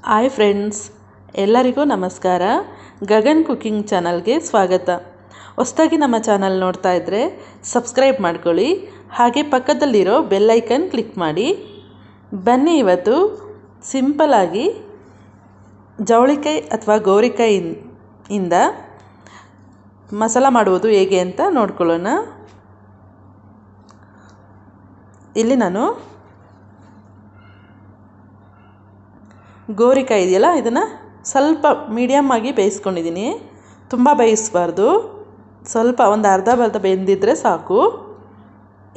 Hi friends, ಎಲ್ಲರಿಗೂ ನಮಸ್ಕಾರ. Gagan cooking ಚಾನಲ್ಗೆ ಸ್ವಾಗತ. ಹೊಸದಾಗಿ ನಮ್ಮ ಚಾನಲ್ ನೋಡ್ತಾ ಇದ್ದರೆ ಸಬ್ಸ್ಕ್ರೈಬ್ ಮಾಡ್ಕೊಳ್ಳಿ, ಹಾಗೆ ಪಕ್ಕದಲ್ಲಿರೋ ಬೆಲ್ ಐಕನ್ ಕ್ಲಿಕ್ ಮಾಡಿ. ಬನ್ನಿ ಇವತ್ತು ಸಿಂಪಲಾಗಿ ಜವಳಿಕಾಯಿ ಅಥವಾ ಗೋರಿಕಾಯಿಯಿಂದ ಮಸಾಲ ಮಾಡುವುದು ಹೇಗೆ ಅಂತ ನೋಡ್ಕೊಳ್ಳೋಣ. ಇಲ್ಲಿ ನಾನು ಗೋರಿಕಾಯಿ ಇದೆಯಲ್ಲ, ಇದನ್ನು ಸ್ವಲ್ಪ ಮೀಡಿಯಮ್ ಆಗಿ ಬೇಯಿಸ್ಕೊಂಡಿದ್ದೀನಿ. ತುಂಬ ಬೇಯಿಸಬಾರ್ದು, ಸ್ವಲ್ಪ ಒಂದು ಅರ್ಧ ಬೆಂದಿದ್ರೆ ಸಾಕು.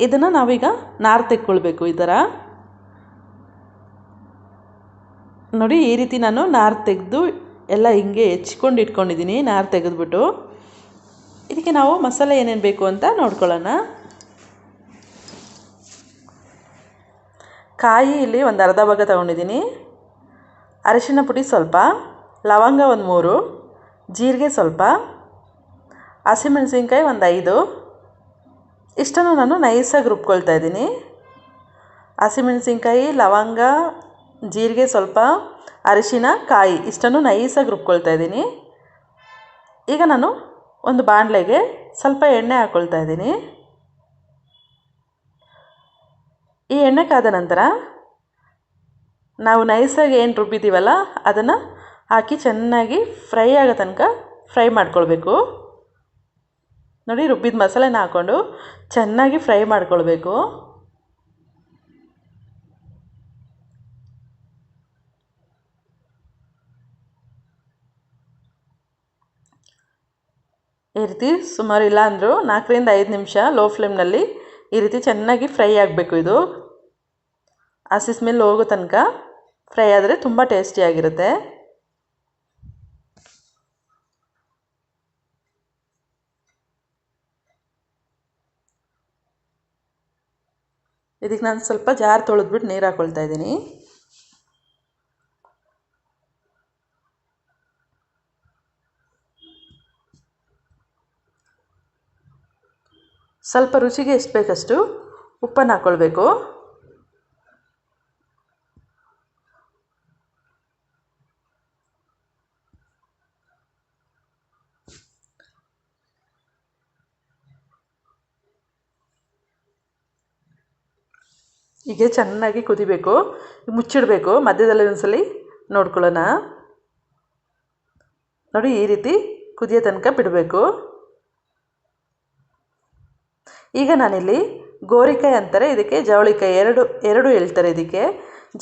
ಇದನ್ನು ನಾವೀಗ ನಾರು ತೆಕ್ಕೊಳ್ಬೇಕು. ಈ ಥರ ನೋಡಿ, ಈ ರೀತಿ ನಾನು ನಾರು ತೆಗೆದು ಎಲ್ಲ ಹಿಂಗೆ ಹೆಚ್ಕೊಂಡು ಇಟ್ಕೊಂಡಿದ್ದೀನಿ. ನಾರು ತೆಗೆದ್ಬಿಟ್ಟು ಇದಕ್ಕೆ ನಾವು ಮಸಾಲೆ ಏನೇನು ಬೇಕು ಅಂತ ನೋಡ್ಕೊಳ್ಳೋಣ. ಕಾಯಿ ಇಲ್ಲಿ ಒಂದು ಅರ್ಧ ಭಾಗ ತಗೊಂಡಿದ್ದೀನಿ. ಅರಿಶಿನ ಪುಡಿ ಸ್ವಲ್ಪ, ಲವಂಗ ಒಂದು 3, ಜೀರಿಗೆ ಸ್ವಲ್ಪ, ಹಸಿಮೆಣಸಿನ್ಕಾಯಿ ಒಂದು 5. ಇಷ್ಟನ್ನು ನಾನು ನೈಸಾಗಿ ರುಬ್ಕೊಳ್ತಾ ಇದ್ದೀನಿ. ಹಸಿಮೆಣಸಿನ್ಕಾಯಿ, ಲವಂಗ, ಜೀರಿಗೆ ಸ್ವಲ್ಪ, ಅರಿಶಿನ, ಕಾಯಿ ಇಷ್ಟನ್ನು ನೈಸಾಗಿ ರುಬ್ಕೊಳ್ತಾ ಇದ್ದೀನಿ. ಈಗ ನಾನು ಒಂದು ಬಾಣಲೆಗೆ ಸ್ವಲ್ಪ ಎಣ್ಣೆ ಹಾಕ್ಕೊಳ್ತಾ ಇದ್ದೀನಿ. ಈ ಎಣ್ಣೆ ಕಾದ ನಂತರ ನಾವು ನೈಸಾಗಿ ಏನು ರುಬ್ಬಿದ್ದೀವಲ್ಲ ಅದನ್ನು ಹಾಕಿ ಚೆನ್ನಾಗಿ ಫ್ರೈ ಆಗೋ ತನಕ ಫ್ರೈ ಮಾಡ್ಕೊಳ್ಬೇಕು. ನೋಡಿ, ರುಬ್ಬಿದ ಮಸಾಲೆನ ಹಾಕ್ಕೊಂಡು ಚೆನ್ನಾಗಿ ಫ್ರೈ ಮಾಡ್ಕೊಳ್ಬೇಕು. ಈ ರೀತಿ ಸುಮಾರು ಇಲ್ಲ ಅಂದರೂ 4 ರಿಂದ 5 ನಿಮಿಷ ಲೋ ಫ್ಲೇಮ್ನಲ್ಲಿ ಈ ರೀತಿ ಚೆನ್ನಾಗಿ ಫ್ರೈ ಆಗಬೇಕು. ಇದು ಹಸಿ ಸ್ಮೆಲ್ ಹೋಗೋ ತನಕ ಫ್ರೈ ಆದರೆ ತುಂಬ ಟೇಸ್ಟಿಯಾಗಿರುತ್ತೆ. ಇದಕ್ಕೆ ನಾನು ಸ್ವಲ್ಪ ಜಾರ್ ತೊಳೆದ್ಬಿಟ್ಟು ನೀರು ಹಾಕ್ಕೊಳ್ತಾ ಇದ್ದೀನಿ. ಸ್ವಲ್ಪ ರುಚಿಗೆ ಎಷ್ಟು ಬೇಕಷ್ಟು ಉಪ್ಪನ್ನು ಹಾಕ್ಕೊಳ್ಬೇಕು. ಹೀಗೆ ಚೆನ್ನಾಗಿ ಕುದಿಬೇಕು. ಮುಚ್ಚಿಡಬೇಕು. ಮಧ್ಯದಲ್ಲಿ ಒಂದ್ಸಲಿ ನೋಡ್ಕೊಳ್ಳೋಣ. ನೋಡಿ, ಈ ರೀತಿ ಕುದಿಯೋ ತನಕ ಬಿಡಬೇಕು. ಈಗ ನಾನಿಲ್ಲಿ ಗೋರಿಕಾಯಿ ಅಂತಾರೆ, ಇದಕ್ಕೆ ಜವಳಿಕಾಯಿ ಎರಡು ಹೇಳ್ತಾರೆ ಇದಕ್ಕೆ.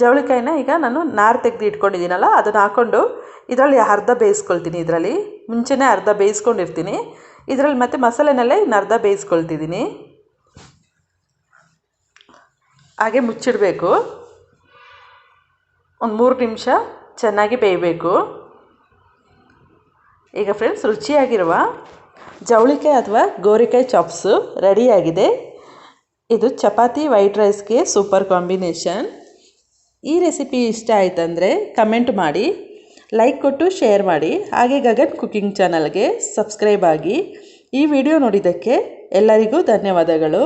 ಜವಳಿಕಾಯಿನ ಈಗ ನಾನು ನಾರು ತೆಗೆದು ಇಟ್ಕೊಂಡಿದ್ದೀನಲ್ಲ ಅದನ್ನು ಹಾಕ್ಕೊಂಡು ಇದರಲ್ಲಿ ಅರ್ಧ ಬೇಯಿಸ್ಕೊಳ್ತೀನಿ. ಇದರಲ್ಲಿ ಮುಂಚೆನೇ ಅರ್ಧ ಬೇಯಿಸ್ಕೊಂಡಿರ್ತೀನಿ. ಇದರಲ್ಲಿ ಮತ್ತು ಮಸಾಲೆನಲ್ಲೇ ಇನ್ನು ಅರ್ಧ ಬೇಯಿಸ್ಕೊಳ್ತಿದ್ದೀನಿ. ಹಾಗೆ ಮುಚ್ಚಿಡಬೇಕು. ಒಂದು 3 ನಿಮಿಷ ಚೆನ್ನಾಗಿ ಬೇಯಬೇಕು. ಈಗ ಫ್ರೆಂಡ್ಸ್, ರುಚಿಯಾಗಿರುವ ಜವಳಿಕಾಯಿ ಅಥವಾ ಗೋರಿಕಾಯಿ ಚಾಪ್ಸು ರೆಡಿಯಾಗಿದೆ. ಇದು ಚಪಾತಿ, ವೈಟ್ ರೈಸ್ಗೆ ಸೂಪರ್ ಕಾಂಬಿನೇಷನ್. ಈ ರೆಸಿಪಿ ಇಷ್ಟ ಆಯ್ತಂದರೆ ಕಮೆಂಟ್ ಮಾಡಿ, ಲೈಕ್ ಕೊಟ್ಟು ಶೇರ್ ಮಾಡಿ, ಹಾಗೆ ಗಗನ್ ಕುಕಿಂಗ್ ಚಾನಲ್ಗೆ ಸಬ್ಸ್ಕ್ರೈಬ್ ಆಗಿ. ಈ ವಿಡಿಯೋ ನೋಡಿದ್ದಕ್ಕೆ ಎಲ್ಲರಿಗೂ ಧನ್ಯವಾದಗಳು.